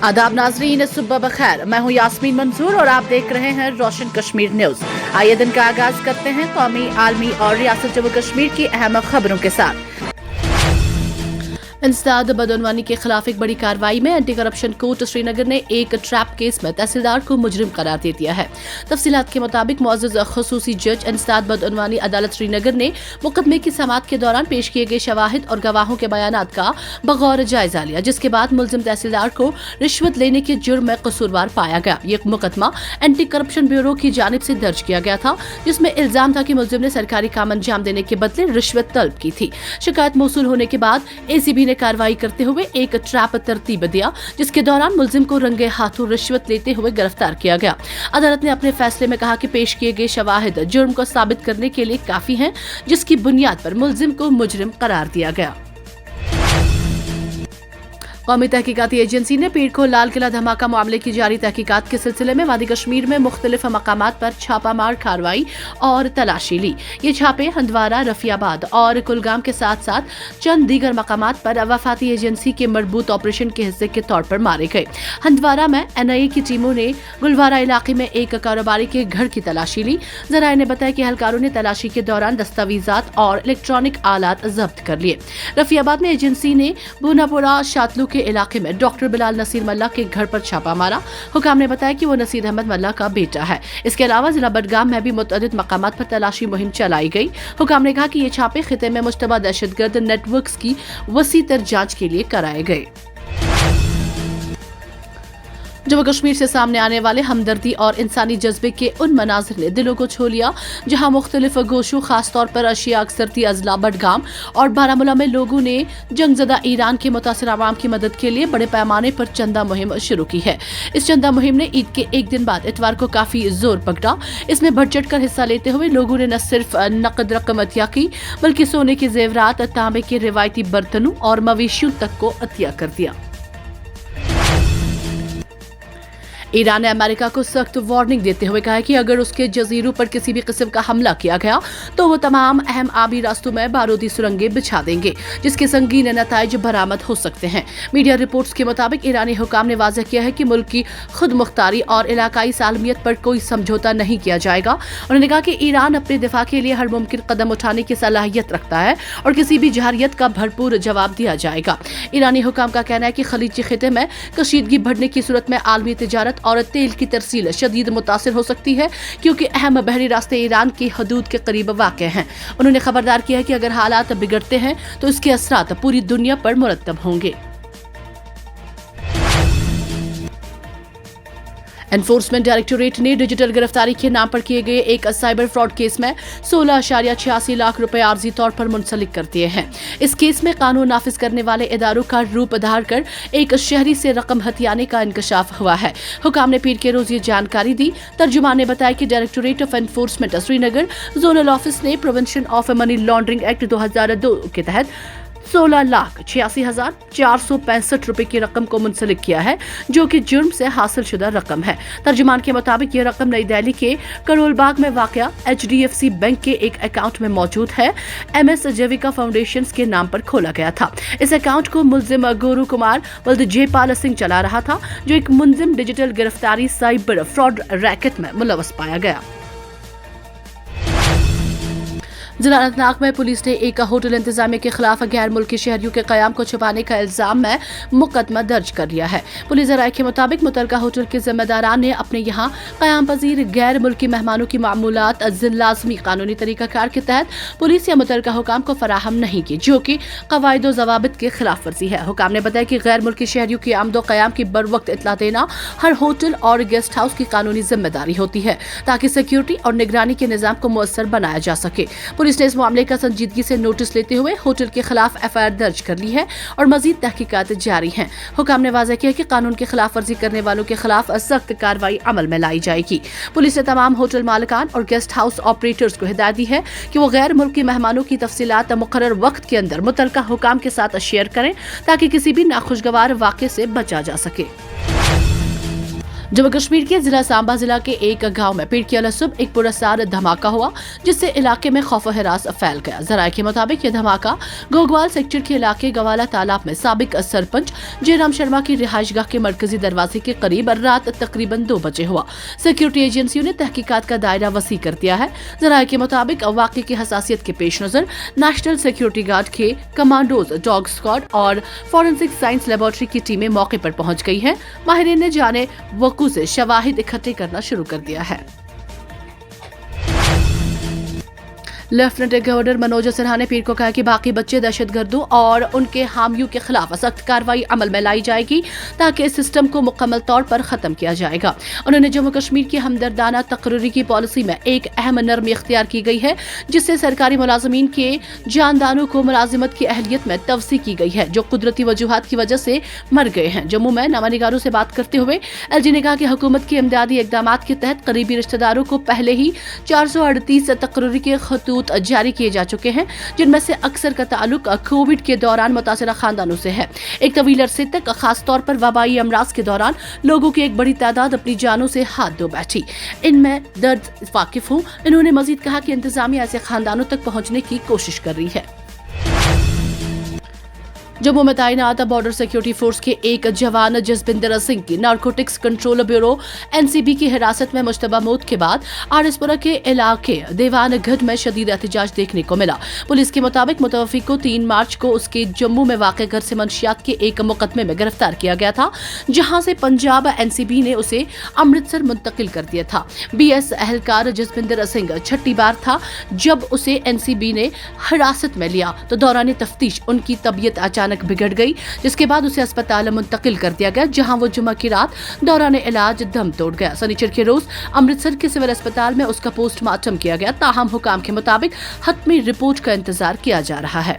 आदाब नाजरीन, सुबह बखैर। मैं हूं यास्मीन मंसूर और आप देख रहे हैं रोशन कश्मीर न्यूज। आइए दिन का आगाज करते हैं कौमी, आलमी और रियासत जम्मू कश्मीर की अहम खबरों के साथ। इंसदाद बदनवानी के खिलाफ एक बड़ी कार्रवाई में एंटी करप्शन कोर्ट श्रीनगर ने एक ट्रैप केस में तहसीलदार को मुजरिम करार दे दिया है। तफसीलात के मुताबिक मुअज़्ज़ज़ खुसूसी जज इंसदाद बदनवानी अदालत श्रीनगर ने मुकदमे की समाअत के दौरान पेश किए गए शवाहिद और गवाहों के बयानात का बगौर जायजा लिया, जिसके बाद मुलजिम तहसीलदार को रिश्वत लेने के जुर्म में कसूरवार पाया गया। ये मुकदमा एंटी करप्शन ब्यूरो की जानिब से दर्ज किया गया था, जिसमें इल्जाम था कि मुलजिम ने सरकारी काम अंजाम देने के बदले रिश्वत तलब की थी। शिकायत मौसूल होने के बाद एसीबी कार्रवाई करते हुए एक ट्रैप तरतीब दिया, जिसके दौरान मुलजिम को रंगे हाथों रिश्वत लेते हुए गिरफ्तार किया गया। अदालत ने अपने फैसले में कहा कि पेश किए गए शवाहिद जुर्म को साबित करने के लिए काफी हैं, जिसकी बुनियाद पर मुलजिम को मुजरिम करार दिया गया। कौमी तहकीकाती एजेंसी ने पीर को लाल किला धमाका मामले की जारी तहकीकात के सिलसिले में वादी कश्मीर में मुख्तलिफ मकामात पर छापामार कार्रवाई और तलाशी ली। ये छापे हंदवारा, रफियाबाद और कुलगाम के साथ साथ चंद दीगर मकामात पर वफाती एजेंसी के मरबूत ऑपरेशन के हिस्से के तौर पर मारे गए। हंदवारा में NIA की टीमों ने गुलवारा इलाके में एक कारोबारी के घर की तलाशी ली। जराये ने बताया कि एहलकारों ने तलाशी के दौरान दस्तावेजात और इलेक्ट्रॉनिक आलात जब्त कर लिए। रफियाबाद में एजेंसी ने बूनापुरा शातलू के इलाके में डॉक्टर बिलाल नसीर मल्ला के घर पर छापा मारा। हुकाम ने बताया कि वो नसीर अहमद मल्ला का बेटा है। इसके अलावा जिला बडगाम में भी मुतअद्दिद मकामात पर तलाशी मुहिम चलाई गई। हुकाम ने कहा कि ये छापे खिते में मुश्तबा दहशतगर्द नेटवर्क्स की वसी तर जांच के लिए कराए गए। जम्मू कश्मीर से सामने आने वाले हमदर्दी और इंसानी जज्बे के उन मनाजिर ने दिलों को छू लिया, जहां मुख्तलिफ गोशों खासतौर पर अशिया अक्सरती अजला बडगाम और बारामूला में लोगों ने जंगजदा ईरान के मुतासिर आवाम की मदद के लिए बड़े पैमाने पर चंदा मुहिम शुरू की है। इस चंदा मुहिम ने ईद के एक दिन बाद इतवार को काफी जोर पकड़ा। इसमें बढ़ चढ़ कर हिस्सा लेते हुए लोगों ने न सिर्फ नकद रकम अतिया की, बल्कि सोने के जेवरात, तांबे के रिवायती बर्तनों और मवेशियों तक को अतिया कर दिया। ईरान ने अमेरिका को सख्त वार्निंग देते हुए कहा है कि अगर उसके जजीरों पर किसी भी किस्म का हमला किया गया तो वो तमाम अहम आबी रास्तों में बारूदी सुरंगें बिछा देंगे, जिसके संगीन नताइज बरामद हो सकते हैं। मीडिया रिपोर्ट्स के मुताबिक ईरानी हुकाम ने वाज़ेह किया है कि मुल्क की खुद मुख्तारी और इलाकाई सालमियत पर कोई समझौता नहीं किया जाएगा। उन्होंने कहा कि ईरान अपने दिफा के लिए हर मुमकिन कदम उठाने की सलाहियत रखता है और किसी भी जहरियत का भरपूर जवाब दिया जाएगा। ईरानी हुकाम का कहना है कि खलीजी खिते में कशीदगी बढ़ने की सूरत में आलमी तिजारत और तेल की तरसील शदीद मुतासिर हो सकती है, क्योंकि अहम बहरी रास्ते ईरान की हदूद के करीब वाक़ हैं। उन्होंने खबरदार किया है कि अगर हालात बिगड़ते हैं तो इसके असरात पूरी दुनिया पर मुरतब होंगे। एनफोर्समेंट डायरेक्टोरेट ने डिजिटल गिरफ्तारी के नाम पर किए गए एक साइबर फ्रॉड केस में 16.86 लाख रुपए आर्जी तौर पर मुंसलिक कर दिए हैं। इस केस में कानून नाफिज करने वाले इदारों का रूप धार कर एक शहरी से रकम हथियाने का इंकशाफ हुआ है। हुकाम ने पीर के रोज ये जानकारी दी। तर्जुमान ने बताया कि directorate of enforcement Srinagar zonal office ने prevention of money laundering act 2002 के तहत 16,86,465 रुपए की रकम को मुंसलिक किया है, जो कि जुर्म से हासिल शुदा रकम है। तर्जुमान के मुताबिक ये रकम नई दिल्ली के करोल बाग में वाक़या HDFC बैंक के एक अकाउंट में मौजूद है। MS जविका फाउंडेशन के नाम पर खोला गया था। इस अकाउंट को मुलजिम गुरु कुमार वल्द जयपाल सिंह चला रहा था, जो एक मुलजिम डिजिटल गिरफ्तारी साइबर फ्रॉड रैकेट में मुलव्वस पाया गया। जिला अनंतनाग में पुलिस ने एक होटल इंतजामिया के खिलाफ गैर मुल्की शहरियों के कयाम को छुपाने का इल्जाम में मुकदमा दर्ज कर लिया है। पुलिस राय के मुताबिक मुतलका होटल के जिम्मेदारान ने अपने यहाँ कयाम पजीर गैर मुल्की मेहमानों की मामूलात लाजमी कानूनी तरीकाकार के तहत पुलिस या मुतलका हुकाम को फराहम नहीं की, जो कि कवायद व ज़वाबित के खिलाफ वर्जी है। हुकाम ने बताया कि गैर मुल्की शहरियों की आमदो कयाम की बर वक्त इतला देना हर होटल और गेस्ट हाउस की कानूनी जिम्मेदारी होती है, ताकि सिक्योरिटी और निगरानी के निज़ाम को मुअस्सर बनाया जा सके। पुलिस ने इस मामले का संजीदगी से नोटिस लेते हुए होटल के खिलाफ FIR दर्ज कर ली है और मजीद तहकीकात जारी हैं। हुकाम ने वाज़ेह किया कि कानून की खिलाफ वर्जी करने वालों के खिलाफ सख्त कार्रवाई अमल में लाई जाएगी। पुलिस ने तमाम होटल मालिकान और गेस्ट हाउस ऑपरेटर्स को हिदायत दी है कि वो गैर मुल्की मेहमानों की तफसीलात मुकर्रर वक्त के अंदर मुतलका हुकाम के साथ शेयर करें, ताकि किसी भी नाखुशगवार वाक़े से बचा जा सके। जम्मू कश्मीर के जिला सांबा जिला के एक गांव में पीर की अलसुब एक पुरस्कार धमाका हुआ, जिससे इलाके में खौफ हरास फैल गया। जराये के मुताबिक ये धमाका गोगवाल सेक्टर के इलाके गवाला तालाब में साबिक सरपंच जयराम शर्मा की रिहाइशगाह के मरकजी दरवाजे के करीब रात तकरीबन 2 बजे हुआ। सिक्योरिटी एजेंसियों ने तहकीकात का दायरा वसी कर दिया है। जराये के मुताबिक वाक़े की हसासियत के पेश नजर नेशनल सिक्योरिटी गार्ड के कमांडोज, डॉग स्क्वाड और फॉरेंसिक साइंस लेबोरेटरी की टीमें मौके पर पहुंच गई हैं। माहिरीन ने जाने वकू से शवाहिद इकट्ठे करना शुरू कर दिया है। लेफ्टिनेंट गवर्नर मनोज सिन्हा ने पीर को कहा कि बाकी बच्चे दहशतगर्दों और उनके हामियों के खिलाफ सख्त कार्रवाई अमल में लाई जाएगी, ताकि इस सिस्टम को मुकम्मल तौर पर खत्म किया जाएगा। उन्होंने जम्मू कश्मीर की हमदर्दाना तकर्री की पॉलिसी में एक अहम नरमी इख्तियार की गई है, जिससे सरकारी मुलाजमीन के जानदानों को मुलाजिमत की अहलियत में तवसी की गई है, जो कुदरती वजूहात की वजह से मर गए हैं। जम्मू में नमानिगारों से बात करते हुए एलजी ने कहा कि हुकूमत के इमदादी इकदाम के तहत करीबी रिश्तेदारों को पहले ही 438 तकर्री के खतूत जारी किए जा चुके हैं, जिनमें से अक्सर का ताल्लुक कोविड के दौरान मुतासिरा खानदानों से है। एक तवील अरसे तक खास तौर पर वबाई अमराज के दौरान लोगों की एक बड़ी तादाद अपनी जानों से हाथ धो बैठी। इनमें दर्द वाकिफ हूँ। इन्होंने मजीद कहा कि इंतजामिया ऐसे खानदानों तक पहुंचने की कोशिश कर रही है। जम्मू में तैनात बॉर्डर सिक्योरिटी फोर्स के एक जवान जसबिंदर सिंह की नारकोटिक्स कंट्रोल ब्यूरो एनसीबी की हिरासत में मुश्तबा मौत के बाद आरएसपुरा के इलाके देवानगढ़ में शदीद एहतजाज देखने को मिला। पुलिस के मुताबिक मुतवफ़ी को 3 मार्च को उसके जम्मू में वाक़ घर से मंशियात के एक मुकदमे में गिरफ्तार किया गया था, जहां से पंजाब एनसीबी ने उसे अमृतसर मुंतकिल कर दिया था। बीएस एहलकार जसबिंदर सिंह छठी बार था जब उसे एनसीबी ने हिरासत में लिया, तो दौरान तफ्तीश उनकी तबीयत अचानक बिगड़ गई, जिसके बाद उसे अस्पताल मुंतकिल कर दिया गया, जहां वो जुम्मा की रात दौरान इलाज दम तोड़ गया। शनिचर के रोज अमृतसर के सिविल अस्पताल में उसका पोस्टमार्टम किया गया। ताहम हुकाम के मुताबिक हतमी रिपोर्ट का इंतजार किया जा रहा है।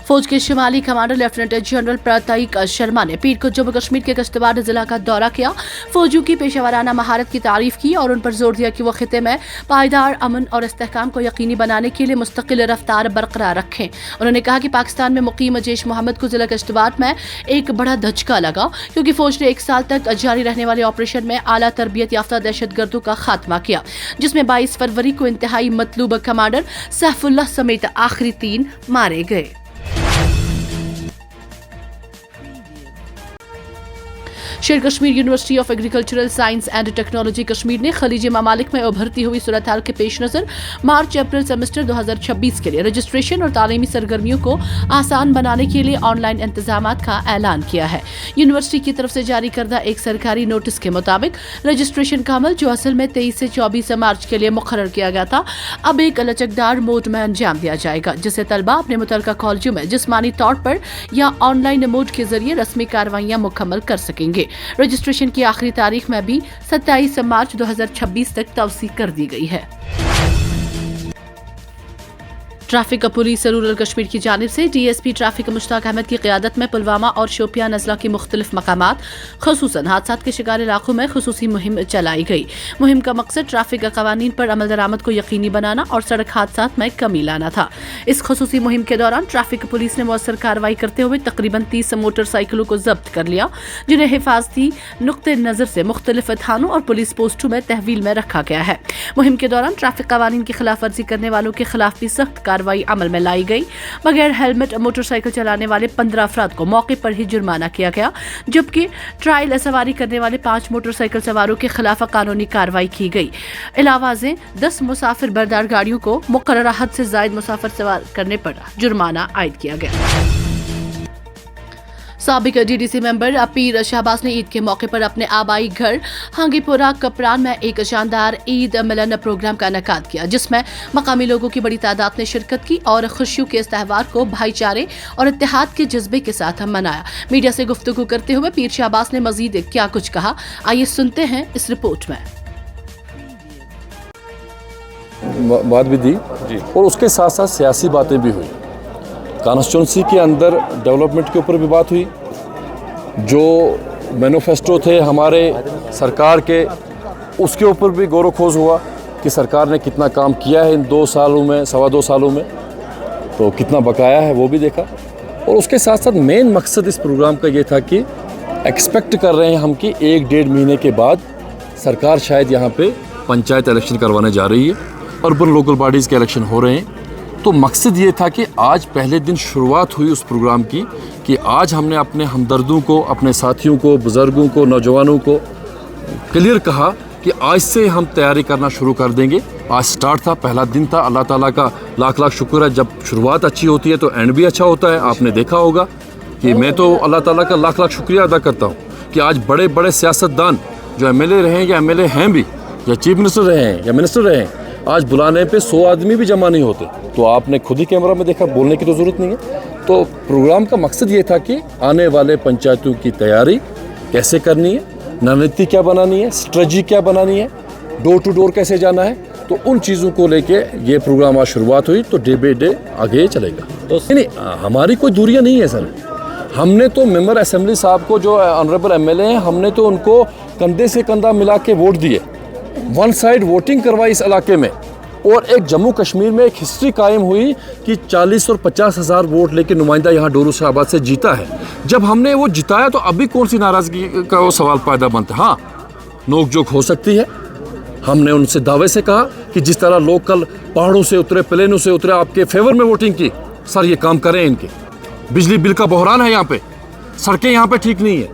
फौज के शिमाली कमांडर लेफ्टिनेंट जनरल प्रतीक शर्मा ने पीर को जम्मू कश्मीर के किश्तवाड़ जिला का दौरा किया। फौजियों की पेशेवराना महारत की तारीफ की और उन पर जोर दिया कि वो खिते में पायदार अमन और इस्तेहकाम को यकीनी बनाने के लिए मुस्तकिल रफ्तार बरकरार रखें। उन्होंने कहा कि पाकिस्तान में मुकीम जैश मोहम्मद को जिला किश्तवाड़ में एक बड़ा धचका लगा, क्योंकि फौज ने 1 साल तक जारी रहने वाले ऑपरेशन में आला तरबियत याफ्ता दहशतगर्दों का खात्मा किया, जिसमें 22 फरवरी को इंतहाई मतलूब कमांडर सैफुल्लाह समेत आखिरी 3 मारे गए। शेर Kashmir university of agricultural science and technology Kashmir ने खलीजी ममालिक में उभरती हुई सूरत हाल के पेश नजर मार्च अप्रैल सेमेस्टर 2026 के लिए रजिस्ट्रेशन और तालीमी सरगर्मियों को आसान बनाने के लिए ऑनलाइन इंतजामात का ऐलान किया है। यूनिवर्सिटी की तरफ से जारी करदा एक सरकारी नोटिस के मुताबिक रजिस्ट्रेशन का अमल, जो असल में 23 से 24 मार्च के लिए मुकर्रर किया गया था, अब एक लचकदार मोड में अंजाम दिया जाएगा, जिससे तलबा अपने मुतल्लिका कॉलेजों में जिस्मानी तौर पर या ऑनलाइन मोड के जरिए रस्मी कार्रवाइयां मुकम्मल कर सकेंगे। रजिस्ट्रेशन की आखिरी तारीख में भी 27 मार्च 2026 तक तवसी कर दी गई है। ट्रैफिक पुलिस रूरल कश्मीर की जानिब से डीएसपी ट्रैफिक मुश्ताक अहमद की क़यादत में पुलवामा और शोपियां नज़ला की मुख्तलिफ मकामात ख़ुसूसन हादसात के शिकार इलाकों में ख़ुसूसी मुहिम चलाई गई। मुहिम का मकसद ट्रैफिक क़वानीन पर अमल दरामद को यकीनी बनाना और सड़क हादसात में कमी लाना था। इस ख़ुसूसी मुहिम के दौरान ट्रैफिक पुलिस ने मौसर कार्रवाई करते हुए तकरीबन 30 मोटरसाइकिलों को जब्त कर लिया, जिन्हें हिफाजती नुक्ते नज़र से मुख्तलिफ थानों और पुलिस पोस्टों में तहवील में रखा गया है। मुहिम के दौरान ट्रैफिक क़वानीन की खिलाफ वर्जी करने वालों के खिलाफ भी सख्त कार्रवाई अमल में लाई गई। बगैर हेलमेट मोटरसाइकिल चलाने वाले 15 अफराद को मौके पर ही जुर्माना किया गया, जबकि ट्रायल सवारी करने वाले 5 मोटरसाइकिल सवारों के खिलाफ कानूनी कार्रवाई की गई। इलावाज़े 10 मुसाफिर बरदार गाड़ियों को मुकर्ररा हद से ज़ायद मुसाफिर सवार करने पर जुर्माना आयद किया गया। साबिक डीडीसी मेंबर पीर शहबाज ने ईद के मौके पर अपने आबाई घर हांगीपुरा कपरान में एक शानदार ईद मिलन प्रोग्राम का इनेकाद किया, जिसमें मकामी लोगों की बड़ी तादाद ने शिरकत की और खुशियों के इस त्यौहार को भाईचारे और इत्तेहाद के जज्बे के साथ मनाया। मीडिया से गुफ्तगू करते हुए पीर शहबाज ने मजीद क्या कुछ कहा, आइए सुनते हैं इस रिपोर्ट में। बात भी दी और उसके साथ साथ सियासी बातें भी हुई, कॉन्स्टिट्यूंसी के अंदर डेवलपमेंट के ऊपर भी बात हुई, जो मैनिफेस्टो थे हमारे सरकार के उसके ऊपर भी गौर खोज हुआ कि सरकार ने कितना काम किया है इन 2 सालों में, 2.25 सालों में, तो कितना बकाया है वो भी देखा। और उसके साथ साथ मेन मकसद इस प्रोग्राम का ये था कि एक्सपेक्ट कर रहे हैं हम कि 1-1.5 महीने के बाद सरकार शायद यहाँ पे पंचायत इलेक्शन करवाने जा रही है, अर्बन लोकल बॉडीज़ के इलेक्शन हो रहे हैं। तो मकसद ये था कि आज पहले दिन शुरुआत हुई उस प्रोग्राम की कि आज हमने अपने हमदर्दों को, अपने साथियों को, बुज़ुर्गों को, नौजवानों को क्लियर कहा कि आज से हम तैयारी करना शुरू कर देंगे। आज स्टार्ट था, पहला दिन था। अल्लाह ताला का लाख लाख शुक्र है, जब शुरुआत अच्छी होती है तो एंड भी अच्छा होता है। आपने देखा होगा कि मैं तो अल्लाह ताला का लाख लाख शुक्रिया अदा करता हूँ कि आज बड़े बड़े सियासतदान जो एमएलए रहे हैं या एमएलए हैं भी, या चीफ मिनिस्टर रहे हैं या मिनिस्टर रहे हैं, आज बुलाने पे 100 आदमी भी जमा नहीं होते। तो आपने खुद ही कैमरा में देखा, बोलने की तो ज़रूरत नहीं है। तो प्रोग्राम का मकसद ये था कि आने वाले पंचायतों की तैयारी कैसे करनी है, रणनीति क्या बनानी है, स्ट्रेटजी क्या बनानी है, डोर टू डोर कैसे जाना है। तो उन चीज़ों को लेके ये प्रोग्राम आज शुरुआत हुई। तो डे बाई डे आगे चलेगा। तो नहीं, हमारी कोई दूरियां नहीं है सर। हमने तो मेंबर असेंबली साहब को, जो ऑनरेबल एमएलए हैं, हमने तो उनको कंधे से कंधा मिला के वोट दिए, वन साइड वोटिंग करवाई इस इलाके में। और एक जम्मू कश्मीर में एक हिस्ट्री कायम हुई कि 40 और 50 हज़ार वोट लेके नुमाइंदा यहाँ डोरू शाहबाद से जीता है। जब हमने वो जिताया तो अभी कौन सी नाराज़गी का वो सवाल पैदा बनता है। हाँ, नोक झोंक हो सकती है। हमने उनसे दावे से कहा कि जिस तरह लोग कल पहाड़ों से उतरे, प्लेनों से उतरे, आपके फेवर में वोटिंग की, सर ये काम करें। इनके बिजली बिल का बहरान है यहाँ पे, सड़कें यहाँ पे ठीक नहीं है,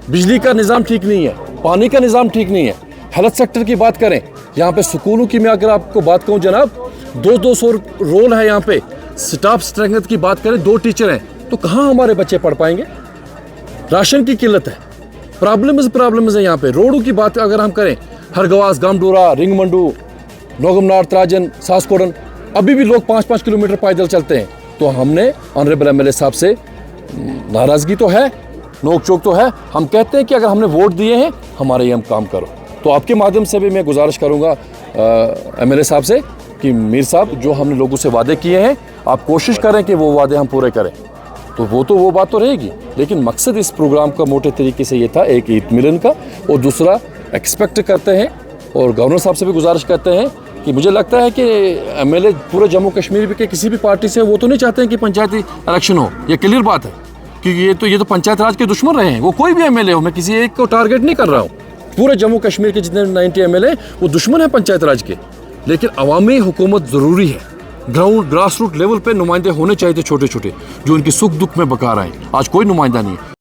बिजली का निज़ाम ठीक नहीं है, पानी का निज़ाम ठीक नहीं है। हेल्थ सेक्टर की बात करें, यहाँ पे स्कूलों की मैं अगर आपको बात कहूँ जनाब, 200 रोल है यहाँ पे। स्टाफ स्ट्रेंथ की बात करें, 2 टीचर हैं, तो कहाँ हमारे बच्चे पढ़ पाएंगे। राशन की किल्लत है, प्रॉब्लम्स है यहाँ पे। रोडों की बात अगर हम करें, हरगवास, गामडोरा, रिंगमंडू, नोगमनार, त्राजन, सासकोडन, अभी भी लोग 5-5 किलोमीटर पैदल चलते हैं। तो हमने ऑनरेबल एमएलए साहब से, नाराज़गी तो है, नोक चोक तो है, हम कहते हैं कि अगर हमने वोट दिए हैं, हमारे ये हम काम करो। तो आपके माध्यम से भी मैं गुजारिश करूंगा एमएलए साहब से कि मीर साहब, जो हमने लोगों से वादे किए हैं, आप कोशिश करें कि वो वादे हम पूरे करें। तो वो बात तो रहेगी, लेकिन मकसद इस प्रोग्राम का मोटे तरीके से ये था, एक ईद मिलन का, और दूसरा एक्सपेक्ट करते हैं और गवर्नर साहब से भी गुजारिश करते हैं कि मुझे लगता है कि एमएलए पूरे जम्मू कश्मीर के किसी भी पार्टी से वो तो नहीं चाहते हैं कि पंचायती इलेक्शन हो। ये क्लियर बात है, क्योंकि ये तो पंचायत राज के दुश्मन रहे हैं। वो कोई भी एमएलए हो, मैं किसी एक को टारगेट नहीं कर रहा हूँ। पूरे जम्मू कश्मीर के जितने 90 एमएलए वो दुश्मन है पंचायत राज के। लेकिन अवामी हुकूमत ज़रूरी है। ग्रास रूट लेवल पे नुमाइंदे होने चाहिए थे, छोटे छोटे, जो इनके सुख दुख में बकार आए। आज कोई नुमाइंदा नहीं है।